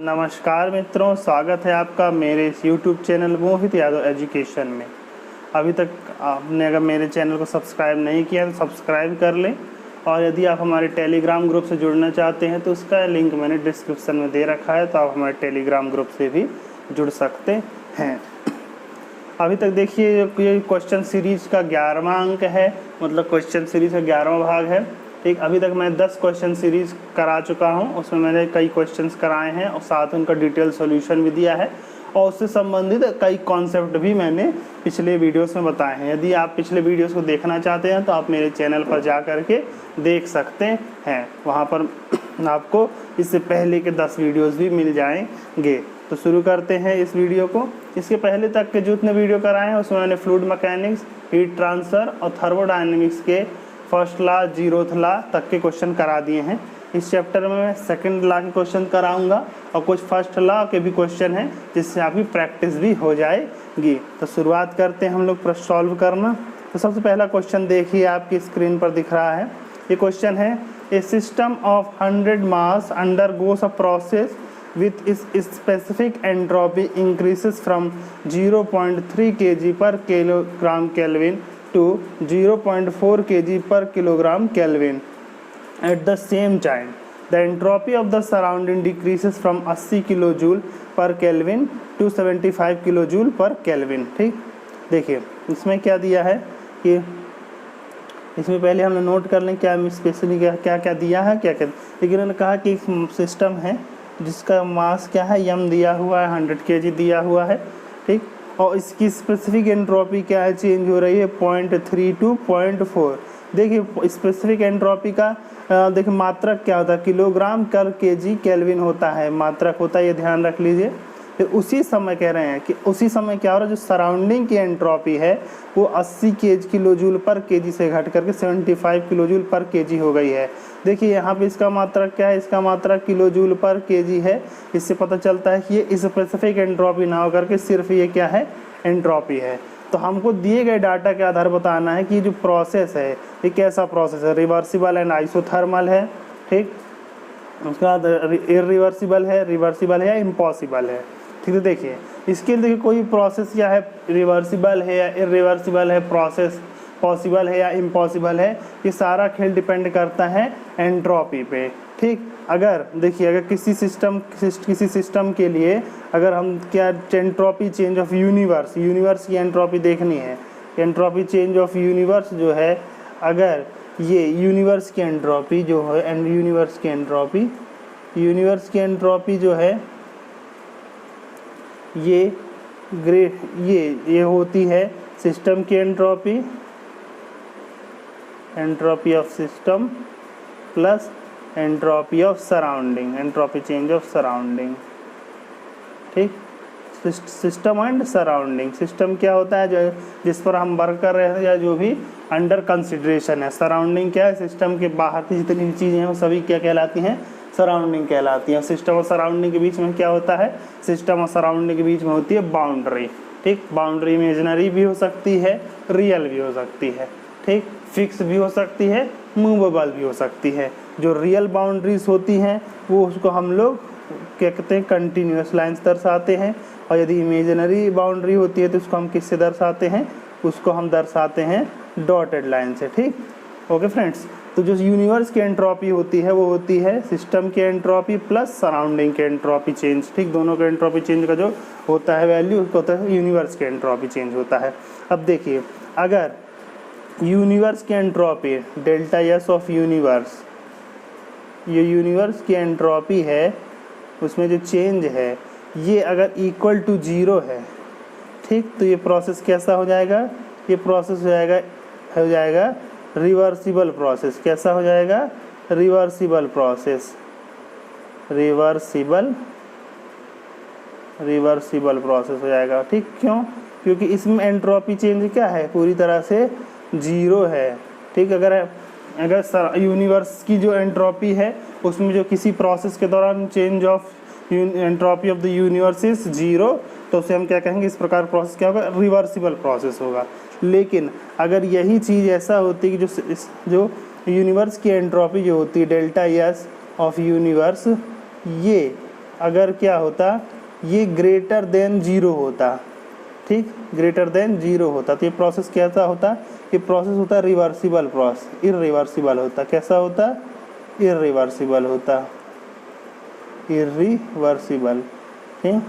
नमस्कार मित्रों, स्वागत है आपका मेरे इस YouTube चैनल मोहित यादव एजुकेशन में। अभी तक आपने अगर मेरे चैनल को सब्सक्राइब नहीं किया तो सब्सक्राइब कर लें, और यदि आप हमारे टेलीग्राम ग्रुप से जुड़ना चाहते हैं तो उसका लिंक मैंने डिस्क्रिप्शन में दे रखा है, तो आप हमारे टेलीग्राम ग्रुप से भी जुड़ सकते हैं। अभी तक देखिए ये क्वेश्चन सीरीज का 11वां अंक है, मतलब क्वेश्चन सीरीज का 11वां भाग है। ठीक, अभी तक मैं 10 क्वेश्चन सीरीज करा चुका हूं, उसमें मैंने कई क्वेश्चंस कराए हैं और साथ उनका डिटेल सॉल्यूशन भी दिया है, और उससे संबंधित कई कॉन्सेप्ट भी मैंने पिछले वीडियोस में बताए हैं। यदि आप पिछले वीडियोस को देखना चाहते हैं तो आप मेरे चैनल पर जा कर के देख सकते हैं, वहाँ पर आपको इससे पहले के 10 वीडियोस भी मिल जाएंगे। तो शुरू करते हैं इस वीडियो को। इसके पहले तक के जितने वीडियो कराए हैं उसमें मैंने फ्लूइड मैकेनिक्स, हीट ट्रांसफ़र और थर्मोडायनेमिक्स के फर्स्ट लॉ, 0th लॉ तक के क्वेश्चन करा दिए हैं। इस चैप्टर में मैं सेकंड लॉ के क्वेश्चन कराऊंगा और कुछ फर्स्ट लॉ के भी क्वेश्चन हैं, जिससे आपकी प्रैक्टिस भी हो जाएगी। तो शुरुआत करते हैं हम लोग सॉल्व करना। तो सबसे पहला क्वेश्चन देखिए, आपकी स्क्रीन पर दिख रहा है। ये क्वेश्चन है, a system of 100 mass undergoes a process with its specific entropy increases from 0.3 kg per kilogram Kelvin to 0.4 kg per kilogram Kelvin. At the same time, the entropy of the surrounding decreases from 80 kilojoule per Kelvin to 75 kilojoule per Kelvin. ठीक, देखिए इसमें क्या दिया है कि इसमें पहले हम नोट कर लें क्या स्पेशली क्या क्या दिया है, क्या क्या। लेकिन उन्होंने कहा कि एक सिस्टम है जिसका मास क्या है, यम दिया हुआ है, 100 kg दिया हुआ है। ठीक, और इसकी स्पेसिफिक एंट्रोपी क्या है, चेंज हो रही है 0.3 to 0.4। देखिए स्पेसिफिक एंट्रोपी का देखिए मात्रक क्या होता है, किलोग्राम कर केजी केल्विन होता है, मात्रक होता है, ये ध्यान रख लीजिए। फिर उसी समय कह रहे हैं कि उसी समय क्या हो रहा है, जो सराउंडिंग की एंट्रोपी है वो 80 किलोजूल पर केजी से घट करके 75 किलोजूल पर केजी हो गई है। देखिए यहाँ पे इसका मात्रक क्या है, इसका मात्रक किलोजूल पर केजी है। इससे पता चलता है कि ये स्पेसिफिक एंट्रोपी ना होकर के सिर्फ ये क्या है, एंट्रोपी है। तो हमको दिए गए डाटा के आधार बताना है कि जो प्रोसेस है ये कैसा प्रोसेस है, रिवर्सिबल एंड आइसोथर्मल है। ठीक, उसके बाद इरिवर्सिबल है, रिवर्सिबल है या इम्पॉसिबल है। ठीक है, देखिए इसके लिए कोई प्रोसेस क्या है, रिवर्सिबल है या इरिवर्सिबल है, प्रोसेस पॉसिबल है या इम्पॉसिबल है, ये सारा खेल डिपेंड करता है एंट्रोपी पे। ठीक, अगर देखिए अगर किसी सिस्टम के लिए अगर हम क्या एंट्रोपी चेंज ऑफ यूनिवर्स की एंट्रोपी देखनी है, एंट्रोपी चेंज ऑफ यूनिवर्स जो है, अगर ये यूनिवर्स की एंट्रोपी जो है एंड यूनिवर्स की एंट्रोपी जो है ये होती है सिस्टम की entropy of system plus entropy of surrounding, entropy change of surrounding. ठीक, सिस्टम एंड सराउंडिंग। सिस्टम क्या होता है, जो जिस पर हम वर्क कर रहे हैं या जो भी अंडर कंसिडरेशन है। सराउंडिंग क्या है, सिस्टम के बाहर की जितनी भी चीज़ें हैं वो सभी क्या कहलाती हैं, सराउंडिंग कहलाती है। सिस्टम और सराउंडिंग के बीच में क्या होता है, सिस्टम और सराउंडिंग के बीच में होती है बाउंड्री। ठीक, बाउंड्री इमेजिनरी भी हो सकती है, रियल भी हो सकती है। ठीक, फिक्स भी हो सकती है, मूवेबल भी हो सकती है। जो रियल बाउंड्रीज होती हैं वो उसको हम लोग क्या कहते हैं, कंटिन्यूस लाइन्स दर्शाते हैं, और यदि इमेजिनरी बाउंड्री होती है तो उसको हम किससे दर्शाते हैं, उसको हम दर्शाते हैं डॉटेड लाइन से। ठीक, ओके फ्रेंड्स। तो जो यूनिवर्स की एंट्रोपी होती है वो होती है सिस्टम की एंट्रोपी प्लस सराउंडिंग के एंट्रोपी चेंज। ठीक, दोनों के एंट्रोपी चेंज का जो होता है वैल्यू उसको होता है यूनिवर्स की एंट्रोपी चेंज होता है। अब देखिए अगर यूनिवर्स की entropy delta S of universe, ये यूनिवर्स की एंट्रोपी है, उसमें जो चेंज है ये अगर इक्वल टू 0 है, ठीक, तो ये प्रोसेस कैसा हो जाएगा, ये प्रोसेस हो जाएगा रिवर्सिबल प्रोसेस। कैसा हो जाएगा, रिवर्सिबल प्रोसेस, रिवर्सिबल प्रोसेस हो जाएगा। ठीक, क्यों, क्योंकि इसमें एंट्रोपी चेंज क्या है, पूरी तरह से 0 है। ठीक, अगर यूनिवर्स की जो एंट्रोपी है उसमें जो किसी प्रोसेस के दौरान change of entropy of the universe is 0, तो उसे हम क्या कहेंगे, इस प्रकार प्रोसेस क्या होगा, रिवर्सिबल प्रोसेस होगा। लेकिन अगर यही चीज़ ऐसा होती है कि जो यूनिवर्स की एंट्रोपी जो होती है डेल्टा एस ऑफ यूनिवर्स, ये अगर क्या होता, ये ग्रेटर देन जीरो होता, ठीक, ग्रेटर देन जीरो होता, तो ये प्रोसेस कैसा होता, ये प्रोसेस होता रिवर्सिबल प्रोसेस, इरिवर्सिबल होता। कैसा होता, इरिवर्सिबल होता, इरिवर्सिबल। ठीक,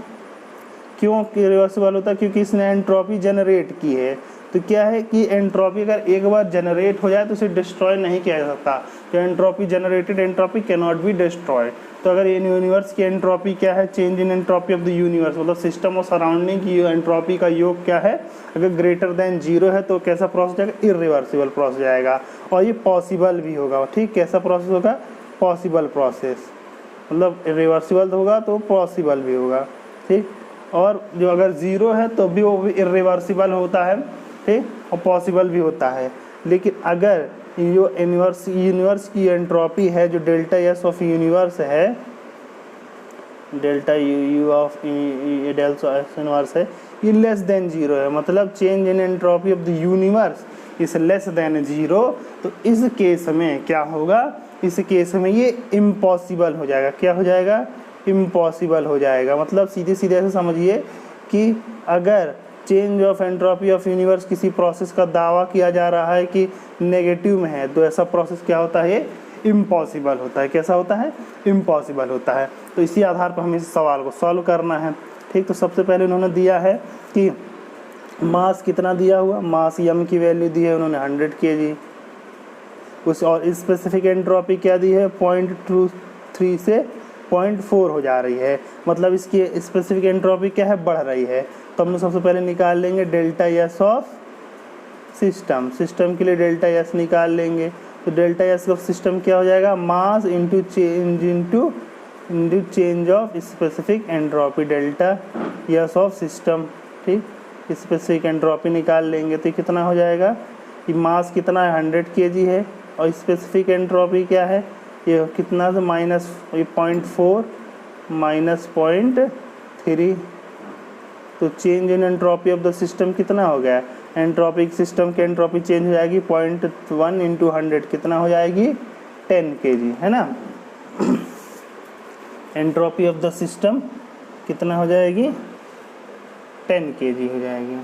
क्यों इरिवर्सिबल होता, क्योंकि इसने एंट्रोपी जनरेट की है। तो क्या है कि एंट्रोपी अगर एक बार जनरेट हो जाए तो उसे डिस्ट्रॉय नहीं किया जा सकता। तो entropy generated entropy can not be destroyed. तो अगर इन यूनिवर्स की एंट्रोपी क्या है, change in entropy of the universe, मतलब सिस्टम और सराउंडिंग की एंट्रोपी का योग क्या है, अगर ग्रेटर देन जीरो है तो कैसा प्रोसेस जाएगा, इरिवर्सिबल प्रोसेस जाएगा। और ये पॉसिबल भी होगा। ठीक, कैसा प्रोसेस होगा, पॉसिबल प्रोसेस, मतलब रिवर्सिबल होगा तो पॉसिबल भी होगा। ठीक, और जो अगर ज़ीरो है तो भी वो इरिवर्सिबल होता है। ठीक, और पॉसिबल भी होता है। लेकिन अगर जो यूनिवर्स की एंट्रोपी है, जो डेल्टा एस ऑफ यूनिवर्स है, delta U of delta S universe है, ये लेस देन जीरो है, मतलब change in entropy of the universe is less than zero, तो इस केस में क्या होगा, इस केस में ये इम्पॉसिबल हो जाएगा। क्या हो जाएगा, इम्पॉसिबल हो जाएगा। मतलब सीधे सीधे ऐसे समझिए कि अगर change of entropy of universe किसी प्रोसेस का दावा किया जा रहा है कि नेगेटिव में है, तो ऐसा प्रोसेस क्या होता है, इम्पॉसिबल होता है। कैसा होता है, इम्पॉसिबल होता है। तो इसी आधार पर हमें इस सवाल को सॉल्व करना है। ठीक, तो सबसे पहले उन्होंने दिया है कि मास कितना दिया हुआ, मास यम की वैल्यू दी है उन्होंने 100 kg, उस और स्पेसिफिक एंट्रोपी क्या दी है, 0.23 से 0.4 हो जा रही है, मतलब इसकी स्पेसिफिक एंट्रोपी क्या है, बढ़ रही है। तो हम लोग सबसे पहले निकाल लेंगे delta S of system, system के लिए डेल्टा एस निकाल लेंगे। तो डेल्टा एस ऑफ सिस्टम क्या हो जाएगा, mass into change of specific entropy, delta S of system. ठीक, स्पेसिफिक एंट्रोपी निकाल लेंगे तो कितना हो जाएगा, कि मास कितना है, 100 kg है, और स्पेसिफिक एंट्रोपी क्या है, ये कितना से माइनस 0.4 माइनस 0.3, तो change in entropy of the system कितना हो गया, एंट्रोपिक सिस्टम की एंट्रोपी चेंज हो जाएगी 0.1 इंटू 100, कितना हो जाएगी, 10 kg, है ना। एंट्रोपी ऑफ द सिस्टम कितना हो जाएगी, 10 kg हो जाएगी।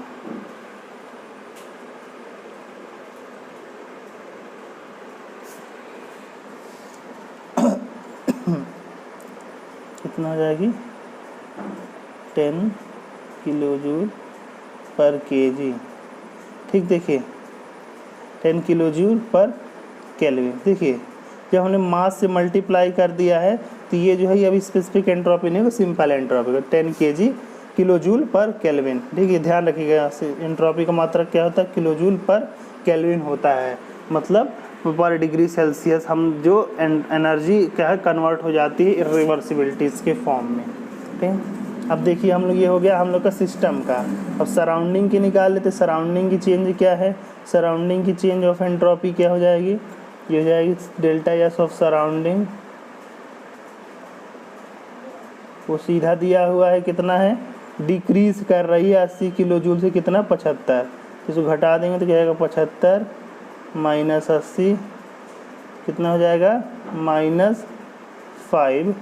कितना हो जाएगी, 10 किलोजूल पर केजी। ठीक, देखिए 10 किलोजूल पर केल्विन। देखिए जब हमने मास से मल्टीप्लाई कर दिया है तो ये जो है ये अभी स्पेसिफिक एंट्रोपी नहीं, वो सिंपल एंट्रोपी है, 10 kg किलोजूल पर केल्विन। ठीक है, ध्यान रखिएगा, एंट्रोपी का मात्रक क्या होता है, किलोजूल पर केल्विन होता है, मतलब पर डिग्री सेल्सियस हम जो एनर्जी क्या है कन्वर्ट हो जाती है इरिवर्सिबिलिटीज़ के फॉर्म में। ठीक, अब देखिए हम लोग ये हो गया हम लोग का सिस्टम का। अब सराउंडिंग की निकाल लेते, सराउंडिंग की चेंज क्या है, सराउंडिंग की चेंज ऑफ एंट्रोपी क्या हो जाएगी, ये हो जाएगी डेल्टा एस ऑफ सराउंडिंग, वो सीधा दिया हुआ है कितना है, डिक्रीज कर रही है 80 किलोजूल से कितना, 75, इसको घटा देंगे तो क्या आएगा, 75 माइनस 80 कितना हो जाएगा, -5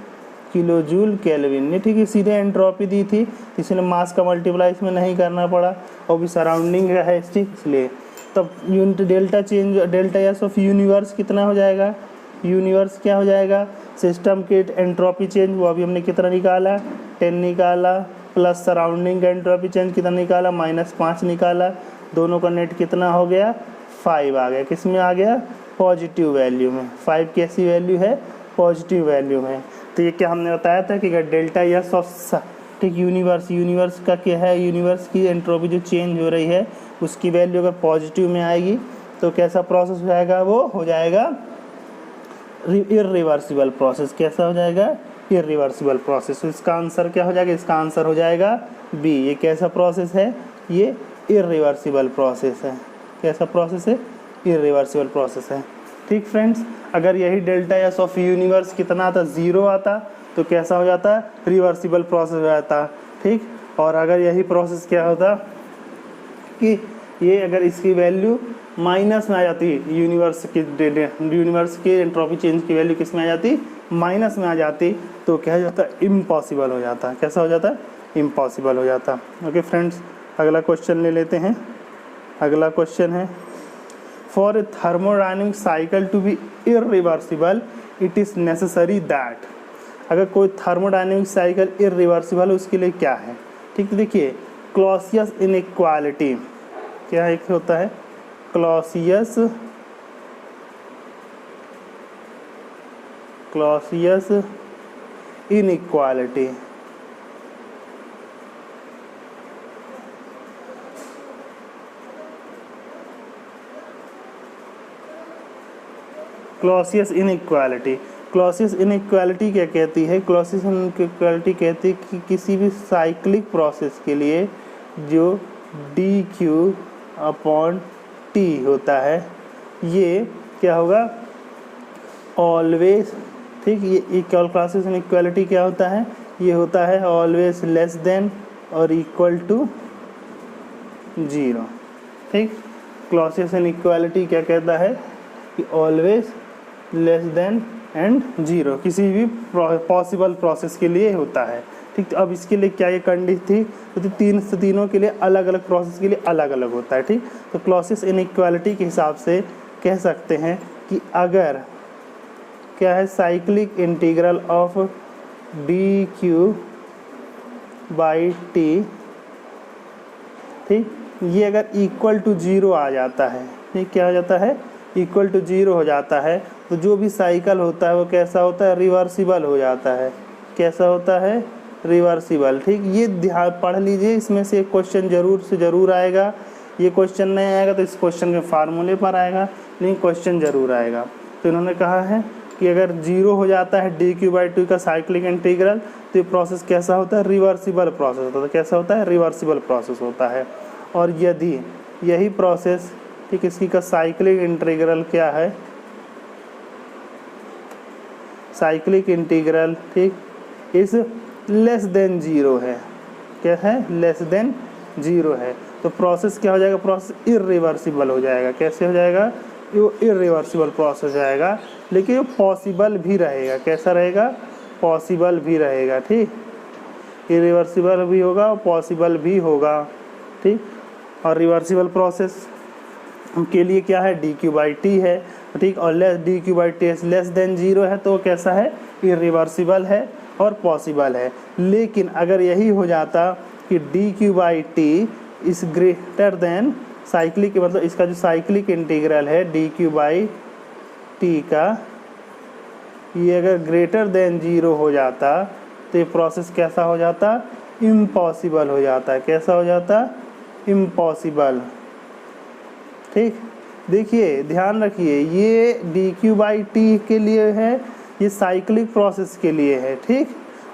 किलोजूल केल्विन ने। ठीक है, सीधे एंट्रोपी दी थी, इसने मास का मल्टीप्लाई इसमें नहीं करना पड़ा, और भी सराउंडिंग है इसलिए। तब unit delta change, delta S of universe कितना हो जाएगा, यूनिवर्स क्या हो जाएगा, सिस्टम के एंट्रोपी चेंज वो अभी हमने कितना निकाला, 10 निकाला, प्लस सराउंडिंग का एंट्रोपी चेंज कितना निकाला, -5 निकाला, दोनों का नेट कितना हो गया, 5 आ गया। किस में आ गया, पॉजिटिव वैल्यू में। 5 कैसी वैल्यू है, पॉजिटिव वैल्यू है। तो ये क्या हमने बताया था कि अगर डेल्टा एस ऑफ ठीक यूनिवर्स का क्या है, यूनिवर्स की एंट्रोपी जो चेंज हो रही है उसकी वैल्यू अगर पॉजिटिव में आएगी तो कैसा प्रोसेस हो जाएगा, वो हो जाएगा इरिवर्सिबल प्रोसेस। कैसा हो जाएगा, इरिवर्सिबल प्रोसेस। तो इसका आंसर क्या हो जाएगा, इसका आंसर हो जाएगा बी। ये कैसा प्रोसेस है, ये इरिवर्सिबल प्रोसेस है। कैसा प्रोसेस है, इरिवर्सिबल प्रोसेस है। ठीक फ्रेंड्स, अगर यही डेल्टा एस ऑफ यूनिवर्स कितना आता, 0 आता, तो कैसा हो जाता, रिवर्सिबल प्रोसेस हो जाता। ठीक, और अगर यही प्रोसेस क्या होता कि ये अगर इसकी वैल्यू माइनस में आ जाती, यूनिवर्स की एंट्रोपी चेंज की वैल्यू किस में आ जाती, माइनस में आ जाती तो क्या हो जाता, इम्पॉसिबल हो जाता। कैसा हो जाता, इम्पॉसिबल हो जाता। ओके फ्रेंड्स, अगला क्वेश्चन ले लेते हैं। अगला क्वेश्चन है, for a thermodynamic cycle to be irreversible it is necessary that. अगर कोई थर्मोडायनेमिक साइकिल इरिवर्सिबल उसके लिए क्या है, ठीक है। देखिए क्लॉसियस इनइक्वालिटी क्या एक होता है, क्लॉसियस इनइक्वालिटी। क्लॉसियस इनइक्वालिटी क्या कहती है, क्लॉसियस इनइक्वालिटी कहती है कि किसी भी साइक्लिक प्रोसेस के लिए जो dQ/T होता है ये क्या होगा, ऑलवेज, ठीक। ये क्लॉसियस इनइक्वालिटी क्या होता है, ये होता है ऑलवेज लेस देन और इक्वल टू 0, ठीक। क्लॉसियस इनइक्वालिटी क्या कहता है कि ऑलवेज लेस देन एंड 0 किसी भी पॉसिबल प्रोसेस के लिए होता है, ठीक। तो अब इसके लिए क्या ये कंडीशन थी, तो तीनों के लिए अलग अलग प्रोसेस के लिए अलग अलग होता है, ठीक। तो क्लॉसियस इनइक्वालिटी के हिसाब से कह सकते हैं कि अगर क्या है, साइक्लिक इंटीग्रल ऑफ dQ/T, ठीक, ये अगर इक्वल टू 0 आ जाता है, ठीक, क्या हो जाता है, इक्वल टू 0 हो जाता है, तो जो भी साइकिल होता है वो कैसा होता है, रिवर्सिबल हो जाता है। कैसा होता है, रिवर्सिबल, ठीक। ये ध्यान पढ़ लीजिए, इसमें से एक क्वेश्चन जरूर से ज़रूर आएगा। ये क्वेश्चन नहीं आएगा तो इस क्वेश्चन के फार्मूले पर आएगा, लेकिन क्वेश्चन ज़रूर आएगा। तो इन्होंने कहा है कि अगर 0 हो जाता है dQ/T का साइक्लिक इंटीग्रल तो ये प्रोसेस कैसा होता है, रिवर्सिबल प्रोसेस होता है। कैसा होता है, रिवर्सिबल प्रोसेस होता है। और यदि यही प्रोसेस, ठीक, इसकी का साइक्लिक इंटीग्रल क्या है, साइक्लिक इंटीग्रल, ठीक, इस लेस देन 0 है। क्या है, लेस देन 0 है, तो प्रोसेस क्या हो जाएगा, प्रोसेस इरिवर्सिबल हो जाएगा। कैसे हो जाएगा, वो इरिवर्सिबल प्रोसेस जाएगा, लेकिन वो पॉसिबल भी रहेगा। कैसा रहेगा, पॉसिबल भी रहेगा, ठीक। इरिवर्सिबल भी होगा और पॉसिबल भी होगा, ठीक। और रिवर्सिबल प्रोसेस के लिए क्या है, dQ/T है, ठीक। और dQ/T लेस देन 0 है तो कैसा है, इरिवर्सिबल है और पॉसिबल है। लेकिन अगर यही हो जाता कि dQ/T is greater than cyclic, मतलब इसका जो साइक्लिक इंटीग्रल है dQ/T का, ये अगर ग्रेटर देन 0 हो जाता तो ये प्रोसेस कैसा हो जाता, इम्पॉसिबल हो जाता है। कैसा हो जाता, इम्पॉसिबल, ठीक। देखिए ध्यान रखिए, ये dQ/T के लिए है, ये साइक्लिक प्रोसेस के लिए है, ठीक।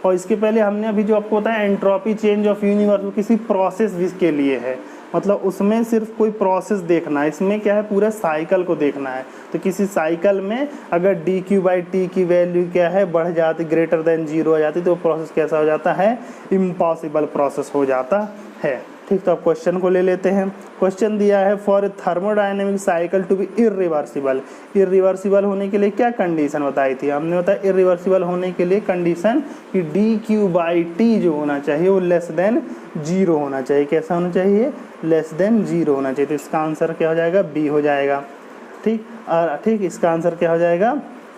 और इसके पहले हमने अभी जो आपको बताया एंट्रोपी चेंज ऑफ यूनिवर्स, किसी प्रोसेस के लिए है, मतलब उसमें सिर्फ कोई प्रोसेस देखना है। इसमें क्या है, पूरा साइकिल को देखना है। तो किसी साइकिल में अगर dQ/T की वैल्यू क्या है, बढ़ जाती, ग्रेटर देन 0 हो जाती, तो प्रोसेस कैसा हो जाता है, इम्पॉसिबल प्रोसेस हो जाता है, ठीक। तो अब क्वेश्चन को ले लेते हैं। क्वेश्चन दिया है, for a thermodynamic cycle to be irreversible. Irreversible होने के लिए क्या कंडीशन बताई थी, हमने बताया इरिवर्सिबल होने के लिए कंडीशन कि dQ/T जो होना चाहिए वो लेस देन 0 होना चाहिए। कैसा होना चाहिए, लेस देन 0 होना चाहिए। तो इसका आंसर क्या हो जाएगा, बी हो जाएगा, ठीक। और ठीक, इसका आंसर क्या हो जाएगा,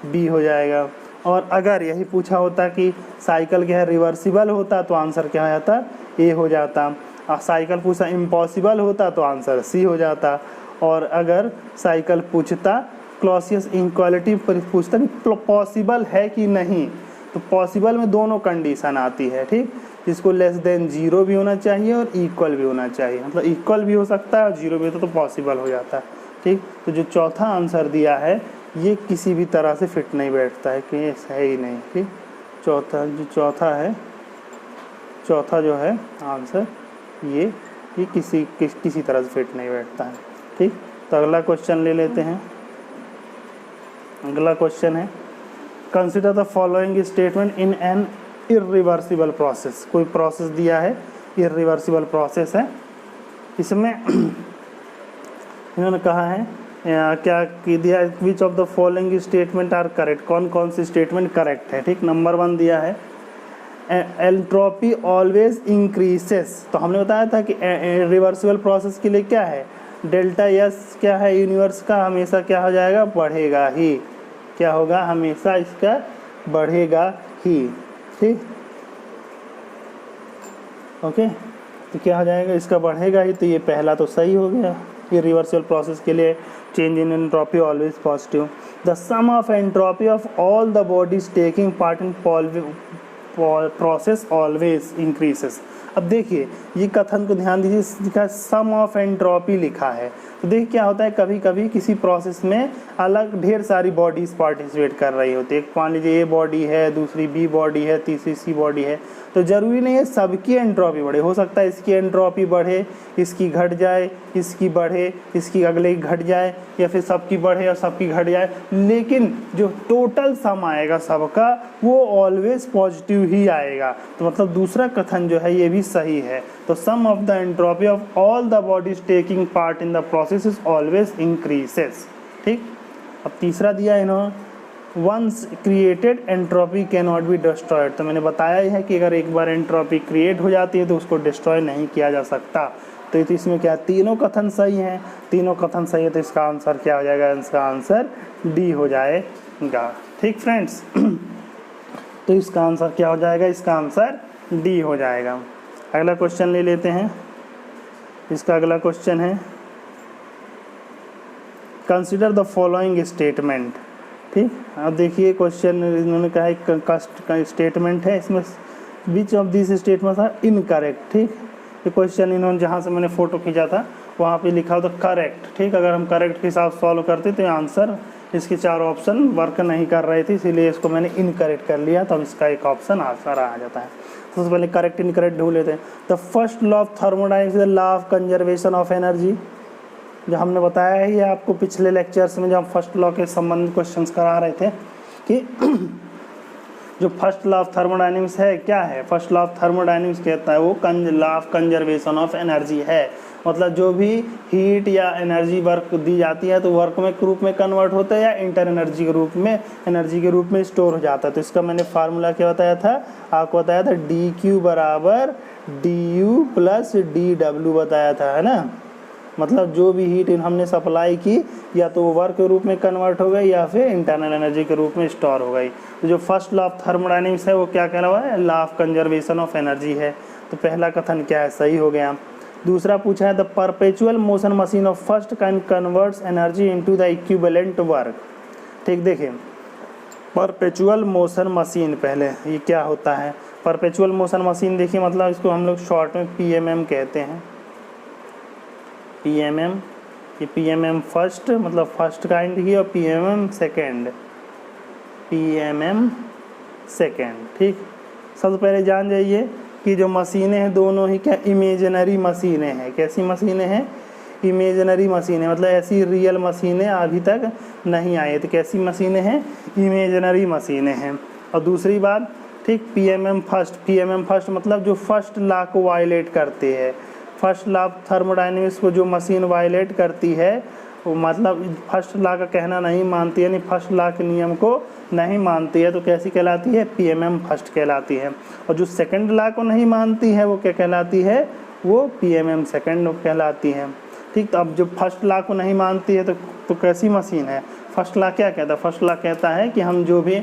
बी हो जाएगा। और अगर यही पूछा होता कि साइकिल क्या है, रिवर्सिबल होता, तो आंसर क्या हो जाता, ए हो जाता। साइकिल पूछा इम्पॉसिबल होता तो आंसर सी हो जाता। और अगर साइकिल पूछता क्लॉसियस इनइक्वालिटी पूछता कि पॉसिबल है कि नहीं, तो पॉसिबल में दोनों कंडीशन आती है, ठीक। जिसको लेस देन 0 भी होना चाहिए और इक्वल भी होना चाहिए, मतलब इक्वल भी हो सकता है और 0 भी होता तो पॉसिबल हो जाता है, ठीक। तो जो चौथा आंसर दिया है ये किसी भी तरह से फिट नहीं बैठता है, कि है ही नहीं, ठीक। चौथा जो है आंसर ये किसी तरह से फिट नहीं बैठता है, ठीक। तो अगला क्वेश्चन ले लेते हैं। अगला क्वेश्चन है, consider the following statement in an irreversible process. कोई प्रोसेस दिया है, इरिवर्सिबल प्रोसेस है, इसमें इन्होंने कहा है क्या दिया, which of the following statement are correct, कौन कौन सी स्टेटमेंट करेक्ट है। ठीक, नंबर 1 दिया है एंट्रोपी ऑलवेज इंक्रीसेस, तो हमने बताया था कि रिवर्सिबल प्रोसेस के लिए क्या है, डेल्टा एस क्या है यूनिवर्स का, हमेशा क्या हो जाएगा, बढ़ेगा ही, क्या होगा, हमेशा इसका बढ़ेगा ही। ठीक, ओके, तो क्या हो जाएगा, इसका बढ़ेगा ही, तो ये पहला तो सही हो गया। ये रिवर्सिबल प्रोसेस के लिए change in entropy always positive. The sum of entropy of all the bodies taking part in process always increases. अब देखिए ये कथन को ध्यान दीजिए, इसका सम ऑफ एंट्रोपी लिखा है, तो देखिए क्या होता है, कभी कभी किसी प्रोसेस में अलग ढेर सारी बॉडीज पार्टिसिपेट कर रही होती है। मान लीजिए ए बॉडी है, दूसरी बी बॉडी है, तीसरी सी बॉडी है, तो ज़रूरी नहीं है सबकी एंट्रोपी बढ़े, हो सकता है इसकी एंट्रोपी बढ़े, इसकी घट जाए, इसकी बढ़े, इसकी अगले घट जाए, या फिर सबकी बढ़े और सबकी घट जाए, लेकिन जो टोटल सम आएगा सबका वो ऑलवेज पॉजिटिव ही आएगा। तो मतलब दूसरा कथन जो है ये भी सही है। तो sum of the entropy of all the bodies taking part in the process is always increases. ठीक, अब तीसरा दिया इन्होंने once created entropy can not be destroyed, तो मैंने बताया ही है कि अगर एक बार एंट्रोपी क्रिएट हो जाती है तो उसको डिस्ट्रॉय नहीं किया जा सकता। तो इसमें क्या, तीनों कथन सही हैं, तीनों कथन सही है, तो इसका आंसर क्या हो जाएगा, इसका आंसर डी हो जाएगा। ठीक फ्रेंड्स, तो इसका आंसर क्या हो जाएगा, इसका आंसर डी हो जाएगा। अगला क्वेश्चन ले लेते हैं। इसका अगला क्वेश्चन है कंसिडर द फॉलोइंग स्टेटमेंट। ठीक, अब देखिए क्वेश्चन इन्होंने कहा है का स्टेटमेंट है, इसमें which of this statements are incorrect. ठीक, ये क्वेश्चन इन्होंने जहाँ से मैंने फ़ोटो खींचा था वहाँ पे लिखा हो तो करेक्ट। ठीक, अगर हम करेक्ट के हिसाब सॉल्व करते तो आंसर इसके 4 ऑप्शन वर्क नहीं कर रहे थे, इसीलिए इसको मैंने इनकरेक्ट कर लिया, तब इसका एक ऑप्शन आंसर आ जाता है। सबसे पहले करेक्ट इनकरेक्ट ढूंढ लेते हैं। The first law of thermodynamics the law of conservation of energy, जो हमने बताया ही है आपको पिछले लेक्चर्स में, जब हम फर्स्ट लॉ के संबंधित क्वेश्चंस करा रहे थे कि जो फर्स्ट लॉ ऑफ थर्मोडायनेमिक्स है क्या है, फर्स्ट लॉ ऑफ थर्मोडायनेमिक्स कहता है वो law of conservation of energy है। मतलब जो भी हीट या एनर्जी वर्क दी जाती है तो वर्क में रूप में कन्वर्ट होता है या इंटर एनर्जी के रूप में, एनर्जी के रूप में स्टोर हो जाता है। तो इसका मैंने फार्मूला क्या बताया था, आपको बताया था डी क्यू बराबर D you plus D W बताया था, है ना। मतलब जो भी हीट हमने सप्लाई की या तो वो वर्क के रूप में कन्वर्ट हो गई या फिर इंटरनल एनर्जी के रूप में स्टोर हो गई। तो जो फर्स्ट लॉ ऑफ थर्मोडायनेमिक्स है वो क्या कह रहा है, law of conservation of energy है। तो पहला कथन क्या है, सही हो गया। दूसरा पूछा है the perpetual motion machine of first can converts energy into the equivalent work. ठीक, देखिए परपेचुअल मोशन मशीन, पहले ये क्या होता है परपेचुअल मोशन मशीन, देखिए मतलब इसको हम लोग शॉर्ट में पीएमएम कहते हैं। पीएमएम, ये पीएमएम फर्स्ट मतलब फर्स्ट काइंड की, और पीएमएम सेकेंड, पीएमएम सेकेंड। ठीक, सबसे पहले जान जाइए कि जो मशीनें हैं दोनों ही क्या इमेजिनरी मशीनें हैं। कैसी मशीनें हैं, इमेजिनरी मशीनें, मतलब ऐसी रियल मशीनें अभी तक नहीं आई। तो कैसी मशीनें हैं, इमेजिनरी मशीनें हैं। और दूसरी बात, ठीक, पीएमएम फर्स्ट मतलब जो फर्स्ट लॉ को वायलेट करते हैं, फर्स्ट लॉ ऑफ थर्मोडायनेमिक्स को जो मशीन वायलेट करती है वो मतलब फर्स्ट लॉ का कहना नहीं मानती है, यानी फर्स्ट लॉ के नियम को नहीं मानती है, तो कैसी कहलाती है, पीएमएम फर्स्ट कहलाती है। और जो सेकंड लॉ को नहीं मानती है वो क्या कहलाती है, वो पीएमएम सेकंड कहलाती है। ठीक, तो अब जो फर्स्ट लॉ को नहीं मानती है तो कैसी मशीन है, फर्स्ट लॉ क्या कहता है, फर्स्ट लॉ कहता है कि हम जो भी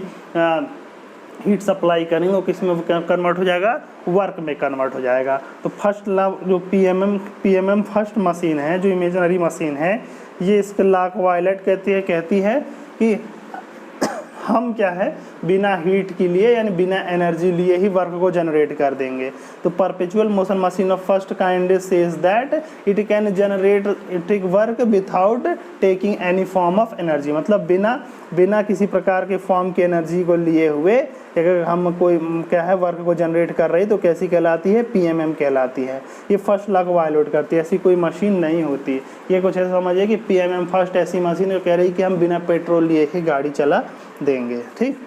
हीट सप्लाई करेंगे वो किस में कन्वर्ट हो जाएगा, वर्क में कन्वर्ट हो जाएगा। तो फर्स्ट लॉ जो पीएमएम फर्स्ट मशीन है, जो इमेजिनरी मशीन है, ये इसके लॉ को वायलेट कहती है कि हम क्या है बिना हीट के लिए यानी बिना एनर्जी लिए ही वर्क को जनरेट कर देंगे। तो perpetual motion machine of first kind says that it can generate electric work without taking any form of energy, मतलब बिना किसी प्रकार के फॉर्म की एनर्जी को लिए हुए अगर हम कोई क्या है वर्क को जनरेट कर रही तो कैसी कहलाती है, पीएमएम कहलाती है। ये फर्स्ट लॉ को वायलेट करती है, ऐसी कोई मशीन नहीं होती। ये कुछ ऐसा समझिए कि पीएमएम फर्स्ट ऐसी मशीन है कह रही कि हम बिना पेट्रोल लिए ही गाड़ी चला देंगे। ठीक,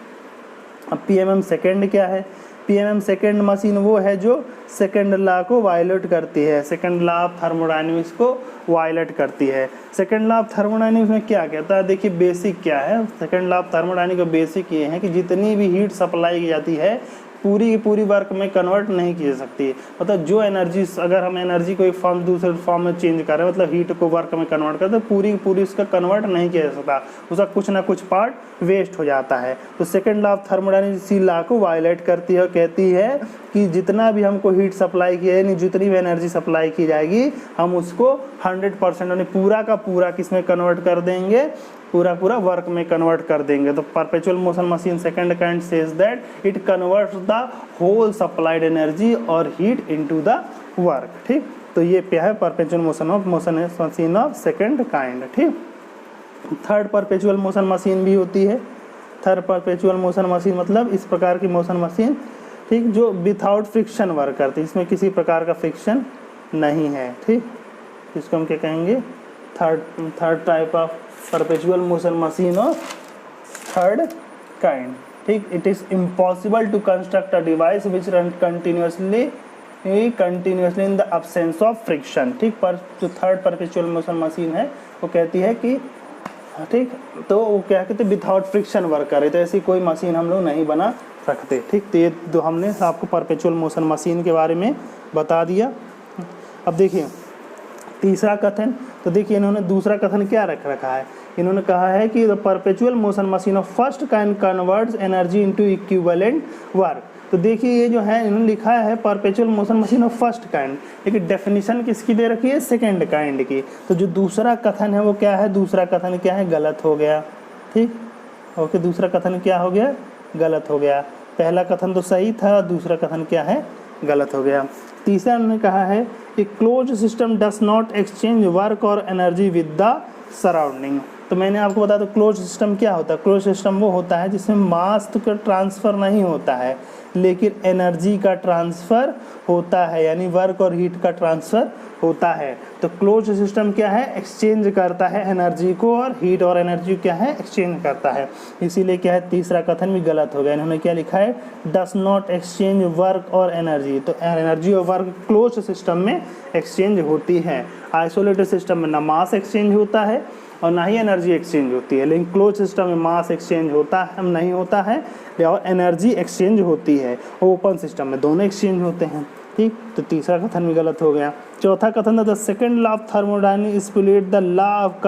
अब पीएमएम सेकेंड क्या है, पीएमएम सेकेंड मशीन वो है जो सेकेंड लॉ को वायलेट करती है, सेकेंड लॉ ऑफ थर्मोडायनेमिक्स को वायलेट करती है। सेकेंड लॉ ऑफ थर्मोडायनेमिक्स में क्या कहता है, देखिए बेसिक क्या है, सेकेंड लॉ ऑफ थर्मोडायनेमिक्स का बेसिक ये है कि जितनी भी हीट सप्लाई की जाती है पूरी की पूरी वर्क में कन्वर्ट नहीं की जा सकती। मतलब जो एनर्जी, अगर हम एनर्जी को एक फॉर्म दूसरे फॉर्म में चेंज कर रहे हैं, मतलब हीट को वर्क में कन्वर्ट करते, तो पूरी की पूरी उसका कन्वर्ट नहीं किया जा सकता, उसका कुछ ना कुछ पार्ट वेस्ट हो जाता है। तो सेकेंड लॉ ऑफ थर्मोडायनेमिक्स इसी लॉ को वायलेट करती है, कहती है कि जितना भी हमको हीट सप्लाई की है, जितनी भी एनर्जी सप्लाई की जाएगी, हम उसको 100% यानी पूरा का पूरा किसमें कन्वर्ट कर देंगे, पूरा पूरा वर्क में कन्वर्ट कर देंगे। तो perpetual motion machine second kind says that it converts the whole supplied energy और हीट इनटू द वर्क। ठीक, तो ये क्या है perpetual motion machine of second kind. ठीक, थर्ड परपेचुअल मोशन मशीन भी होती है। थर्ड परपेचुअल मोशन मशीन मतलब इस प्रकार की मोशन मशीन, ठीक, जो विदाउट फ्रिक्शन वर्क करती है, इसमें किसी प्रकार का फ्रिक्शन नहीं है। ठीक, इसको हम क्या कहेंगे, third type of perpetual motion machine of third kind. ठीक, it is impossible to construct a device which run continuously in the absence of friction. ठीक, पर जो थर्ड परपेचुअल मोशन मशीन है वो कहती है कि, ठीक, तो वो क्या कहते हैं विदाउट फ्रिक्शन वर्क करे, तो ऐसी कोई मशीन हम लोग नहीं बना सकते। ठीक, तो ये तो हमने आपको परपेचुअल मोशन मशीन के बारे में बता दिया। अब देखिए तीसरा कथन, तो देखिए इन्होंने दूसरा कथन क्या रखा है, इन्होंने कहा है कि the perpetual motion machine of first kind converts energy into equivalent work. तो देखिए ये जो है इन्होंने लिखा है perpetual motion machine of first kind, लेकिन डेफिनेशन किसकी दे रखी है, सेकंड काइंड की। तो जो दूसरा कथन है वो क्या है, दूसरा कथन क्या है, गलत हो गया। ठीक, ओके, दूसरा कथन क्या हो गया, गलत हो गया। पहला कथन तो सही था, दूसरा कथन क्या है, गलत हो गया। तीसरा उन्होंने कहा है कि close system does not exchange work और एनर्जी विद द सराउंडिंग। तो मैंने आपको बताया तो क्लोज सिस्टम क्या होता है, क्लोज सिस्टम वो होता है जिसमें मास का ट्रांसफ़र नहीं होता है लेकिन एनर्जी का ट्रांसफ़र होता है, यानी वर्क और हीट का ट्रांसफ़र होता है। तो क्लोज सिस्टम क्या है, एक्सचेंज करता है एनर्जी को, और हीट और एनर्जी क्या है, एक्सचेंज करता है। इसीलिए क्या है, तीसरा कथन भी गलत हो गया। इन्होंने क्या लिखा है, डस नॉट एक्सचेंज वर्क और एनर्जी। तो एनर्जी और वर्क क्लोज सिस्टम में एक्सचेंज होती है। आइसोलेटेड सिस्टम में ना मास एक्सचेंज होता है और ना ही एनर्जी एक्सचेंज होती है, लेकिन क्लोज सिस्टम में मास एक्सचेंज होता है नहीं होता है और एनर्जी एक्सचेंज होती है। ओपन सिस्टम में दोनों एक्सचेंज होते हैं। ठीक, तो तीसरा कथन भी गलत हो गया। चौथा कथन था the second law of thermodynamics split the law of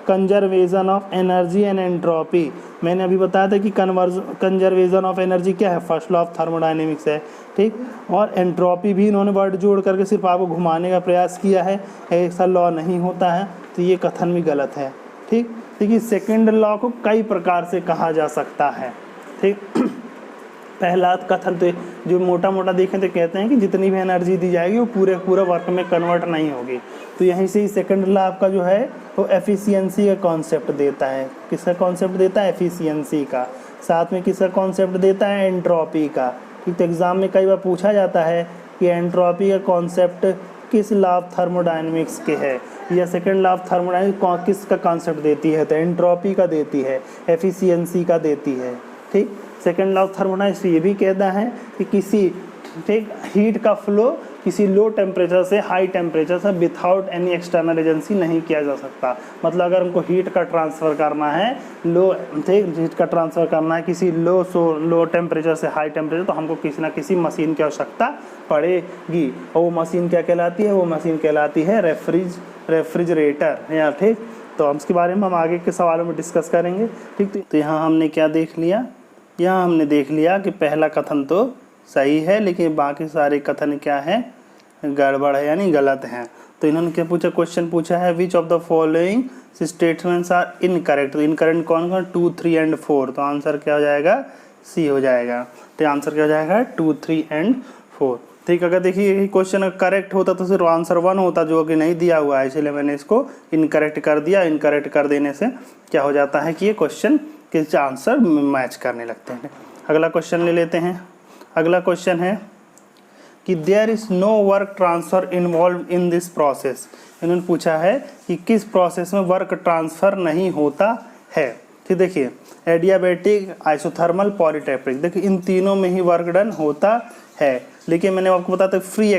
conservation of energy and entropy. मैंने अभी बताया था कि कंजर्वेशन ऑफ एनर्जी क्या है, फर्स्ट लॉ ऑफ थर्मोडायनेमिक्स है। ठीक, और एंट्रोपी भी इन्होंने वर्ड जोड़ करके सिर्फ आपको घुमाने का प्रयास किया है, ऐसा लॉ नहीं होता है, तो ये कथन भी गलत है। ठीक, देखिए सेकंड लॉ को कई प्रकार से कहा जा सकता है। ठीक, पहला कथन तो जो मोटा मोटा देखें तो कहते हैं कि जितनी भी एनर्जी दी जाएगी वो पूरे वर्क में कन्वर्ट नहीं होगी। तो यहीं से ही सेकंड लॉ आपका जो है वो एफिशिएंसी का कॉन्सेप्ट देता है। किसका कॉन्सेप्ट देता है, एफिशिएंसी का। साथ में किसका कॉन्सेप्ट देता है, एंट्रोपी का। ठीक, तो एग्जाम में कई बार पूछा जाता है कि एंट्रोपी का कॉन्सेप्ट किस लॉ ऑफ थर्मोडायनेमिक्स के है, या सेकंड लॉ ऑफ थर्मोडायनेमिक्स किसका कॉन्सेप्ट देती है, तो एंट्रोपी का देती है, एफिशिएंसी का देती है। ठीक, सेकंड लॉ ऑफ थर्मोडायनेमिक्स ये भी कहता है कि किसी, ठीक, हीट का फ्लो किसी लो टेम्परेचर से हाई टेम्परेचर से विदाउट एनी एक्सटर्नल एजेंसी नहीं किया जा सकता। मतलब अगर हमको हीट का ट्रांसफ़र करना है, हीट का ट्रांसफ़र करना है किसी लो टेम्परेचर से हाई टेम्परेचर, तो हमको किसी ना किसी मशीन की आवश्यकता पड़ेगी। और वो मशीन क्या कहलाती है, वो मशीन कहलाती है रेफ्रिजरेटर। या ठीक, तो हम इसके बारे में हम आगे के सवालों में डिस्कस करेंगे। ठीक, तो यहाँ हमने क्या देख लिया, यहाँ हमने देख लिया कि पहला कथन तो सही है लेकिन बाकी सारे कथन क्या है, गड़बड़ है यानी गलत हैं। तो इन्होंने क्या पूछा, क्वेश्चन पूछा है which of the following statements are incorrect. तो इनकरेक्ट कौन कौन, 2, 3 एंड 4। तो आंसर क्या हो जाएगा, सी हो जाएगा। तो आंसर क्या हो जाएगा, 2, 3 एंड 4। ठीक, अगर देखिए क्वेश्चन करेक्ट होता तो सिर्फ आंसर 1 होता, जो कि नहीं दिया हुआ है, इसलिए मैंने इसको इनकरेक्ट कर दिया। इनकरेक्ट कर देने से क्या हो जाता है कि ये क्वेश्चन के आंसर मैच करने लगते हैं। अगला क्वेश्चन ले लेते हैं। अगला क्वेश्चन है कि there is no work transfer involve in this process. इन्होंने पूछा है कि किस प्रोसेस में वर्क ट्रांसफ़र नहीं होता है। ठीक, देखिए एडियाबैटिक, आइसोथर्मल, पॉलीट्रैक्टिक। देखिए इन तीनों में ही वर्क डन होता है, लेकिन मैंने आपको बताया था फ्री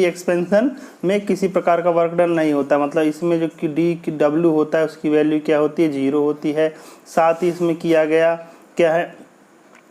एक्सपेंशन में किसी प्रकार का वर्क डन नहीं होता। मतलब इसमें जो कि डी की डब्ल्यू होता है उसकी वैल्यू क्या होती है, 0 होती है। साथ ही इसमें किया गया क्या है,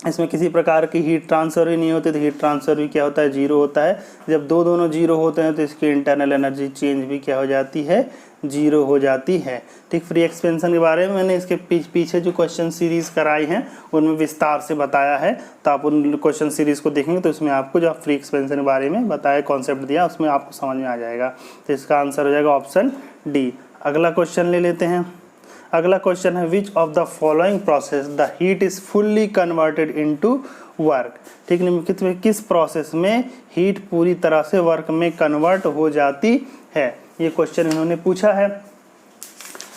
इसमें किसी प्रकार की हीट ट्रांसफर भी नहीं होती, तो हीट ट्रांसफर भी क्या होता है, 0 होता है। जब दोनों 0 होते हैं तो इसकी इंटरनल एनर्जी चेंज भी क्या हो जाती है, 0 हो जाती है। ठीक, फ्री एक्सपेंशन के बारे में मैंने इसके पीछे जो क्वेश्चन सीरीज़ कराई हैं उनमें विस्तार से बताया है, तो आप उन क्वेश्चन सीरीज़ को देखेंगे तो उसमें आपको जो फ्री एक्सपेंशन के बारे में बताया कॉन्सेप्ट दिया उसमें आपको समझ में आ जाएगा। तो इसका आंसर हो जाएगा ऑप्शन डी। अगला क्वेश्चन ले लेते हैं। अगला क्वेश्चन है which of the following process the heat is fully converted into work. ठीक, निम्नलिखित में किस प्रोसेस में हीट पूरी तरह से वर्क में कन्वर्ट हो जाती है, ये क्वेश्चन इन्होंने पूछा है।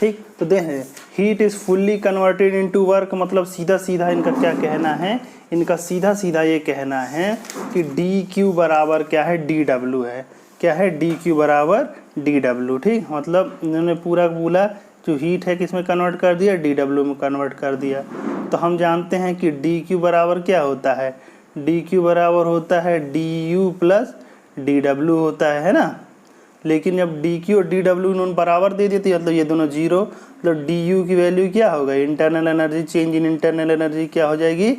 ठीक, तो देखें heat is fully converted into work मतलब सीधा सीधा इनका क्या कहना है, इनका सीधा सीधा ये कहना है कि डी क्यू बराबर क्या है, डी डब्ल्यू है। क्या है, डी क्यू बराबर डी डब्ल्यू। ठीक, मतलब इन्होंने पूरा बोला जो हीट है किसमें कन्वर्ट कर दिया, डी डब्ल्यू में कन्वर्ट कर दिया। तो हम जानते हैं कि डी क्यू बराबर क्या होता है, डी क्यू बराबर होता है D you plus D W होता है ना। लेकिन जब डी क्यू और डी डब्ल्यू इन्होंने बराबर दे देती मतलब ये दोनों 0, मतलब डी यू की वैल्यू क्या होगा, internal energy change in internal energy क्या हो जाएगी,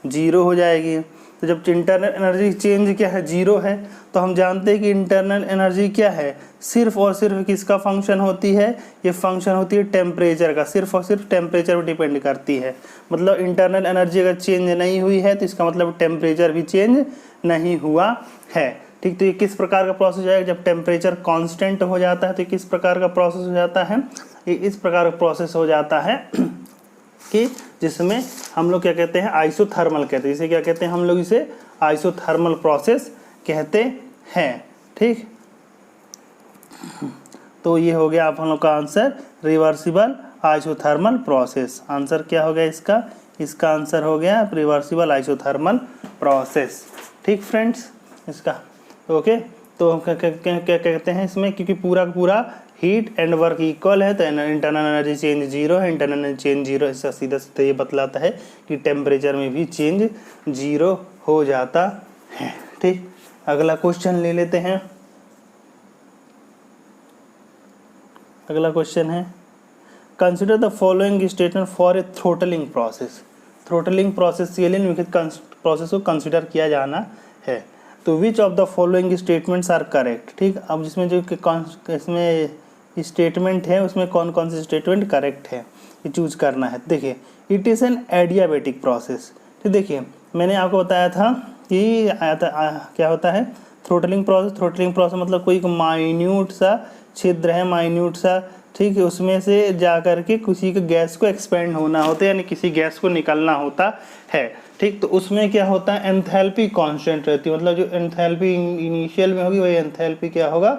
0 हो जाएगी। तो जब इंटरनल एनर्जी चेंज क्या है, 0 है, तो हम जानते हैं कि इंटरनल एनर्जी क्या है, सिर्फ और सिर्फ किसका फंक्शन होती है, ये फंक्शन होती है टेम्परेचर का, सिर्फ और सिर्फ टेम्परेचर पर डिपेंड करती है। मतलब इंटरनल एनर्जी अगर चेंज नहीं हुई है तो इसका मतलब टेम्परेचर भी चेंज नहीं हुआ है। ठीक, तो ये किस प्रकार का प्रोसेस है, जब टेम्परेचर कांस्टेंट हो जाता है तो किस प्रकार का प्रोसेस हो जाता है, ये इस प्रकार का प्रोसेस हो जाता है कि जिसमें हम लोग क्या कहते हैं, आइसोथर्मल कहते हैं। इसे क्या कहते हैं हम लोग, इसे आइसोथर्मल प्रोसेस कहते हैं। ठीक, तो ये हो गया आप हम लोग का answer, reversible isothermal process. Answer क्या हो गया इसका, इसका आंसर हो गया रिवर्सिबल आइसोथर्मल प्रोसेस। ठीक फ्रेंड्स, इसका ओके। तो क्या कहते हैं इसमें, क्योंकि पूरा पूरा हीट एंड वर्क इक्वल है तो इंटरनल एनर्जी चेंज 0 है, इंटरनल एनर्जी चेंज 0 इसका सीधा सीधा ये बतलाता है कि टेम्परेचर में भी चेंज 0 हो जाता है। ठीक, अगला क्वेश्चन ले लेते हैं। अगला क्वेश्चन है consider the following statement for a throttling process. Throttling process के लिए निम्नलिखित प्रोसेस को कंसिडर किया जाना है। तो which of the following statements are correct. ठीक, अब जिसमें जो इसमें स्टेटमेंट है उसमें कौन कौन से स्टेटमेंट करेक्ट है ये चूज करना है। देखिए it is an adiabatic process. तो देखिए मैंने आपको बताया था कि क्या होता है थ्रोटलिंग प्रोसेस। थ्रोटलिंग प्रोसेस मतलब कोई माइन्यूट सा छिद्र है, माइन्यूट सा, ठीक है, उसमें से जा कर के किसी के गैस को एक्सपेंड होना होता है, यानी किसी गैस को निकलना होता है। ठीक, तो उसमें क्या होता है, एंथैल्पी कांस्टेंट रहती है। मतलब जो एंथैल्पी इनिशियल में होगी वही एंथैल्पी क्या होगा,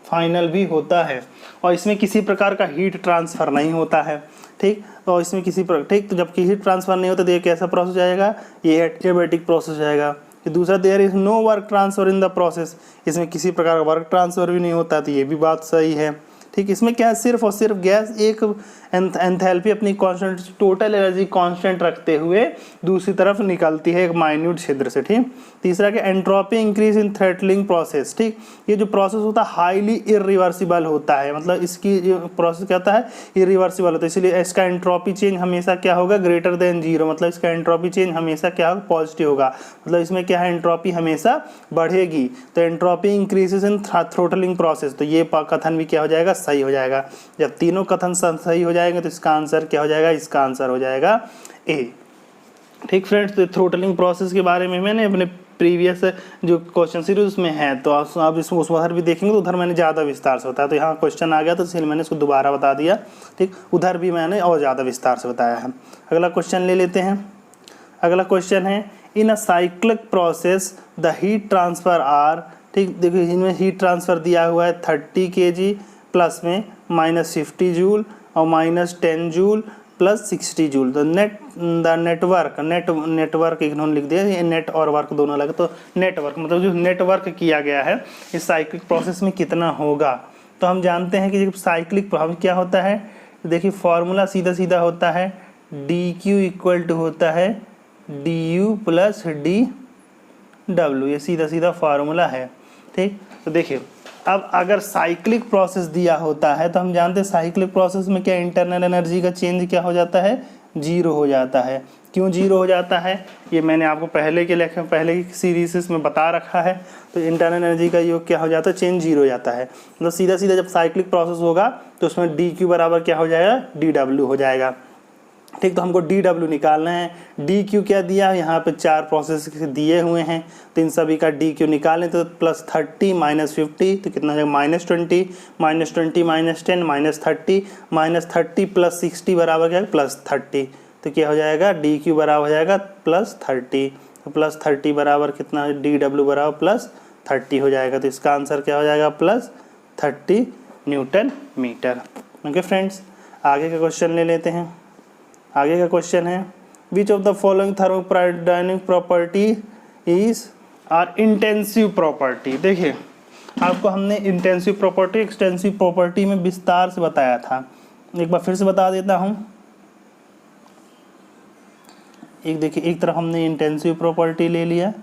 फाइनल भी होता है। और इसमें किसी प्रकार का हीट ट्रांसफ़र नहीं होता है। ठीक, तो इसमें किसी प्रकार, ठीक, तो जब हीट ट्रांसफ़र नहीं होता तो ये कैसा प्रोसेस जाएगा, ये एडियाबैटिक प्रोसेस जाएगा। दूसरा there is no work transfer in the process, इसमें किसी प्रकार का वर्क ट्रांसफ़र भी नहीं होता, तो ये भी बात सही है। ठीक, इसमें क्या है, सिर्फ और सिर्फ गैस एक एंथैल्पी अपनी कांस्टेंट, टोटल एनर्जी कांस्टेंट रखते हुए दूसरी तरफ निकलती है एक माइन्यूट छिद्र से। ठीक, तीसरा कि entropy increase in throttling process. ठीक, ये जो प्रोसेस होता है हाईली इरिवर्सिबल होता है, मतलब इसकी जो प्रोसेस क्या होता है, इरिवर्सिबल होता है, इसलिए इसका एंट्रोपी चेंज हमेशा क्या होगा, ग्रेटर देन 0, मतलब इसका एंट्रोपी चेंज हमेशा क्या होगा, पॉजिटिव होगा। मतलब इसमें क्या है, एंट्रोपी हमेशा बढ़ेगी। तो एंट्रोपी इंक्रीजेस इन थ्रॉटलिंग प्रोसेस, तो ये कथन भी क्या हो जाएगा, सही हो जाएगा। जब तीनों कथन सही हो जाएंगे तो इसका आंसर क्या हो जाएगा, इसका आंसर हो जाएगा ए। ठीक फ्रेंड्स, तो थ्रोटलिंग प्रोसेस के बारे में मैंने अपने प्रीवियस जो क्वेश्चन सीरीज उसमें है, तो आप इसमें उस उधर भी देखेंगे तो उधर मैंने ज़्यादा विस्तार से बताया, तो यहाँ क्वेश्चन आ गया तो इसलिए मैंने इसको दोबारा बता दिया। ठीक, उधर भी मैंने और ज़्यादा विस्तार से बताया है। अगला क्वेश्चन ले लेते हैं। अगला क्वेश्चन है in a cyclic process the heat transfer are. ठीक, देखिए इनमें हीट ट्रांसफ़र दिया हुआ है 30 kg प्लस में -50 जूल और -10 जूल प्लस 60 जूल। तो नेटवर्क इन्होंने लिख दिया, ये नेट और वर्क दोनों अलग। तो नेटवर्क मतलब जो नेटवर्क किया गया है इस साइक्लिक प्रोसेस में कितना होगा। तो हम जानते हैं कि जब साइक्लिक प्रभाव क्या होता है, देखिए फॉर्मूला सीधा सीधा होता है डी क्यू इक्वल टू होता है D you plus D W, ये सीधा सीधा फार्मूला है। ठीक, तो देखिए अब अगर साइक्लिक प्रोसेस दिया होता है तो हम जानते हैं साइक्लिक प्रोसेस में क्या इंटरनल एनर्जी का चेंज क्या हो जाता है, जीरो हो जाता है। क्यों जीरो हो जाता है, ये मैंने आपको पहले की सीरीज में बता रखा है। तो इंटरनल एनर्जी का योग क्या हो जाता है, चेंज जीरो हो जाता है। मतलब सीधा सीधा जब साइक्लिक प्रोसेस होगा तो उसमें डी क्यू बराबर क्या हो जाएगा, डी डब्ल्यू हो जाएगा। ठीक, तो हमको डी डब्ल्यू निकालना है। डी क्यू क्या दिया, यहाँ पे 4 प्रोसेस दिए हुए हैं, तो इन सभी का डी क्यू निकालें तो +30 -50 तो कितना हो जाएगा, -20 -20 -10 -30 -30 +60 बराबर क्या है, +30। तो क्या हो जाएगा, डी क्यू बराबर हो जाएगा +30, तो +30 बराबर कितना, डी डब्ल्यू बराबर +30 हो जाएगा। तो इसका आंसर क्या हो जाएगा, +30 न्यूटन मीटर। ओके फ्रेंड्स, आगे का क्वेश्चन ले लेते हैं। आगे का क्वेश्चन है, which of the following thermodynamic property is are intensive property. देखिए आपको हमने इंटेंसिव प्रॉपर्टी एक्सटेंसिव प्रॉपर्टी में विस्तार से बताया था, एक बार फिर से बता देता हूँ। एक देखिए, एक तरफ हमने इंटेंसिव प्रॉपर्टी ले लिया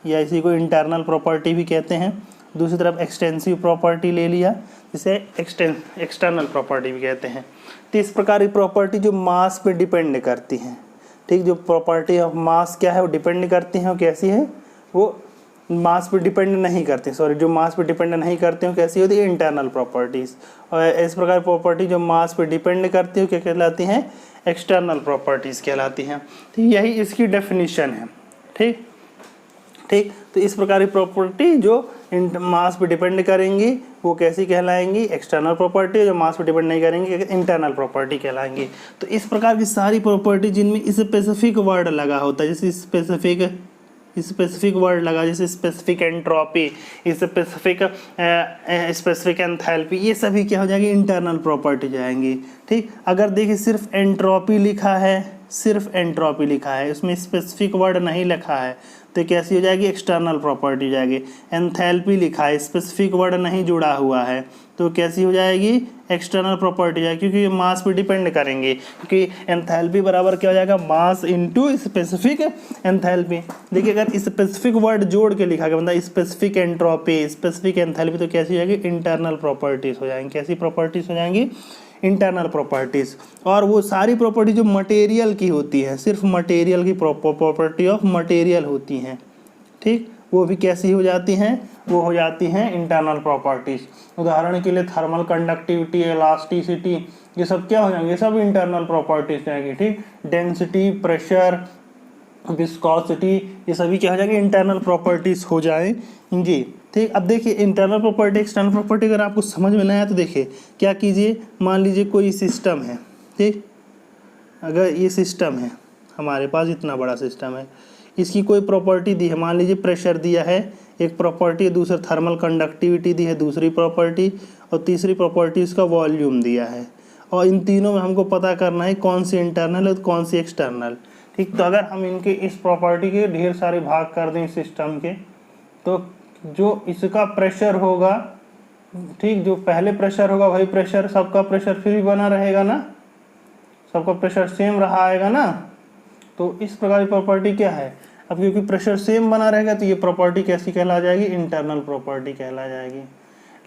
या इसी को इंटरनल प्रॉपर्टी भी कहते हैं, दूसरी तरफ एक्सटेंसिव प्रॉपर्टी ले लिया जिसे एक्सटर्नल प्रॉपर्टी भी कहते हैं। तो इस प्रकार की प्रॉपर्टी जो मास पे डिपेंड करती हैं, ठीक, जो प्रॉपर्टी ऑफ मास क्या है वो डिपेंड करती हैं, वो कैसी है, वो मास पे डिपेंड नहीं करती, सॉरी जो मास पे डिपेंड नहीं करती हो कैसी होती है, इंटरनल प्रॉपर्टीज़। और इस प्रकार प्रॉपर्टी जो मास पे डिपेंड करती हो क्या कहलाती हैं, एक्सटर्नल प्रॉपर्टीज़ कहलाती हैं। तो यही इसकी डेफिनेशन है। ठीक ठीक, तो इस प्रकार की प्रॉपर्टी जो मास पे डिपेंड करेंगी वो कैसी कहलाएंगी, एक्सटर्नल प्रॉपर्टी, जो मास पे डिपेंड नहीं करेंगी इंटरनल प्रॉपर्टी कहलाएंगी। तो इस प्रकार की सारी प्रॉपर्टी जिनमें स्पेसिफिक वर्ड लगा होता है, जैसे स्पेसिफिक वर्ड लगा, जैसे स्पेसिफिक एंट्रोपी, स्पेसिफिक एंथैल्पी, ये सभी क्या हो जाएगी, इंटरनल प्रॉपर्टी जाएंगी। ठीक, अगर देखिए सिर्फ एंट्रोपी लिखा है, सिर्फ एंट्रोपी लिखा है, उसमें स्पेसिफिक वर्ड नहीं लिखा है तो कैसी हो जाएगी, एक्सटर्नल प्रॉपर्टी जाएगी। एंथैल्पी लिखा है, स्पेसिफिक वर्ड नहीं जुड़ा हुआ है तो कैसी हो जाएगी, एक्सटर्नल प्रॉपर्टी जाएगी, क्योंकि ये मास पे डिपेंड करेंगे, क्योंकि एंथैल्पी बराबर क्या हो जाएगा, मास इनटू स्पेसिफिक एंथैल्पी। देखिए अगर स्पेसिफिक वर्ड जोड़ के लिखा गया मतलब स्पेसिफिक एंट्रोपी, स्पेसिफिक एंथैल्पी, तो कैसी हो जाएगी, इंटरनल प्रॉपर्टीज हो जाएंगी। कैसी प्रॉपर्टीज हो जाएंगी, इंटरनल प्रॉपर्टीज़। और वो सारी प्रॉपर्टी जो मटेरियल की होती है, सिर्फ मटेरियल की प्रॉपर्टी ऑफ मटेरियल होती हैं, ठीक, वो भी कैसी हो जाती हैं, वो हो जाती हैं इंटरनल प्रॉपर्टीज़। उदाहरण के लिए थर्मल कंडक्टिविटी, इलास्टिसिटी, ये सब क्या हो जाएंगे, ये सब इंटरनल प्रॉपर्टीज जाएंगी। ठीक, डेंसिटी, प्रेशर, विस्कोसिटी, ये सभी क्या हो जाएंगे, इंटरनल प्रॉपर्टीज हो जाएंगी। ठीक, अब देखिए इंटरनल प्रॉपर्टी एक्सटर्नल प्रॉपर्टी अगर आपको समझ में ना आया तो देखिए क्या कीजिए, मान लीजिए कोई सिस्टम है, ठीक, अगर ये सिस्टम है हमारे पास, इतना बड़ा सिस्टम है, इसकी कोई प्रॉपर्टी दी है, मान लीजिए प्रेशर दिया है एक प्रॉपर्टी, दूसरा थर्मल कंडक्टिविटी दी है दूसरी प्रॉपर्टी, और तीसरी प्रॉपर्टी इसका वॉल्यूम दिया है, और इन तीनों में हमको पता करना है कौन सी इंटरनल है कौन सी एक्सटर्नल। ठीक, तो अगर हम इनके इस प्रॉपर्टी के ढेर सारे भाग कर दें सिस्टम के, तो जो इसका प्रेशर होगा, ठीक, जो पहले प्रेशर होगा वही प्रेशर, सबका प्रेशर फिर भी बना रहेगा ना, सबका प्रेशर सेम रहा आएगा ना। तो इस प्रकार की प्रॉपर्टी क्या है, अब क्योंकि प्रेशर सेम बना रहेगा तो ये प्रॉपर्टी कैसी कहला जाएगी, इंटरनल प्रॉपर्टी कहला जाएगी।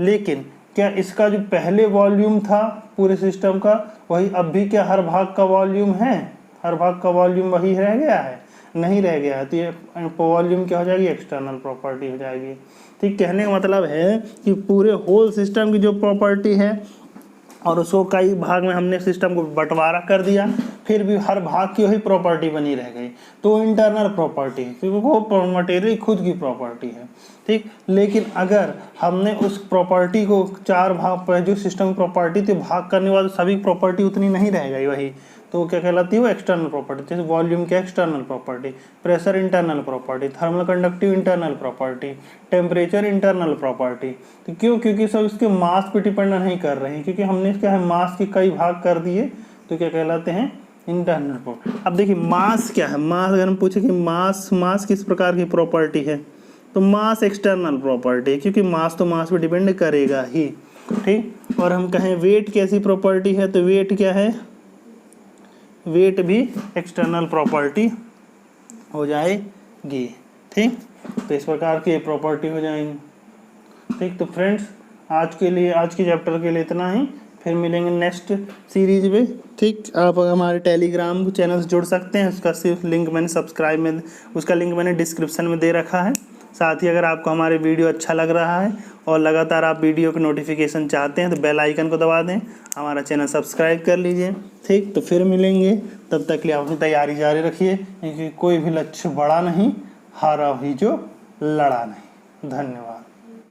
लेकिन क्या इसका जो पहले वॉल्यूम था पूरे सिस्टम का वही अब भी क्या हर भाग का वॉल्यूम है, हर भाग का वॉल्यूम वही रह गया है, नहीं रह गया है, तो ये वॉल्यूम क्या हो जाएगी, एक्सटर्नल प्रॉपर्टी हो जाएगी। ठीक, कहने का मतलब है कि पूरे होल सिस्टम की जो प्रॉपर्टी है और उसको कई भाग में हमने सिस्टम को बंटवारा कर दिया, फिर भी हर भाग की वही प्रॉपर्टी बनी रह गई, तो इंटरनल प्रॉपर्टी, क्योंकि वो मटेरियल खुद की प्रॉपर्टी है। ठीक, लेकिन अगर हमने उस प्रॉपर्टी को 4 भाग पर जो सिस्टम प्रॉपर्टी थी भाग करने वाले सभी प्रॉपर्टी उतनी नहीं रह गई वही, तो क्या कहलाती है वो एक्सटर्नल प्रॉपर्टी। जैसे वॉल्यूम क्या external property, pressure internal property, thermal conductive internal property, temperature internal property. तो क्यों, क्योंकि सब इसके मास पे डिपेंड नहीं कर रहे हैं, क्योंकि हमने क्या है मास के कई भाग कर दिए तो क्या कहलाते हैं इंटरनल प्रॉपर्टी। अब देखिए मास क्या है, मास अगर हम पूछे कि मास किस प्रकार की प्रॉपर्टी है, तो मास एक्सटर्नल प्रॉपर्टी है, क्योंकि मास तो मास पे डिपेंड करेगा ही। ठीक, और हम कहें वेट कैसी प्रॉपर्टी है, तो वेट क्या है, वेट भी एक्सटर्नल प्रॉपर्टी हो जाएगी। ठीक, तो इस प्रकार की प्रॉपर्टी हो जाएंगी। ठीक, तो फ्रेंड्स आज के चैप्टर के लिए इतना ही, फिर मिलेंगे नेक्स्ट सीरीज में। ठीक, आप हमारे टेलीग्राम चैनल से जुड़ सकते हैं, उसका सिर्फ लिंक मैंने उसका लिंक मैंने डिस्क्रिप्शन में दे रखा है। साथ ही अगर आपको हमारे वीडियो अच्छा लग रहा है और लगातार आप वीडियो की नोटिफिकेशन चाहते हैं तो बेल आइकन को दबा दें, हमारा चैनल सब्सक्राइब कर लीजिए। ठीक, तो फिर मिलेंगे, तब तक के लिए अपनी तैयारी जारी रखिए, क्योंकि कोई भी लक्ष्य बड़ा नहीं, हारा ही जो लड़ा नहीं। धन्यवाद।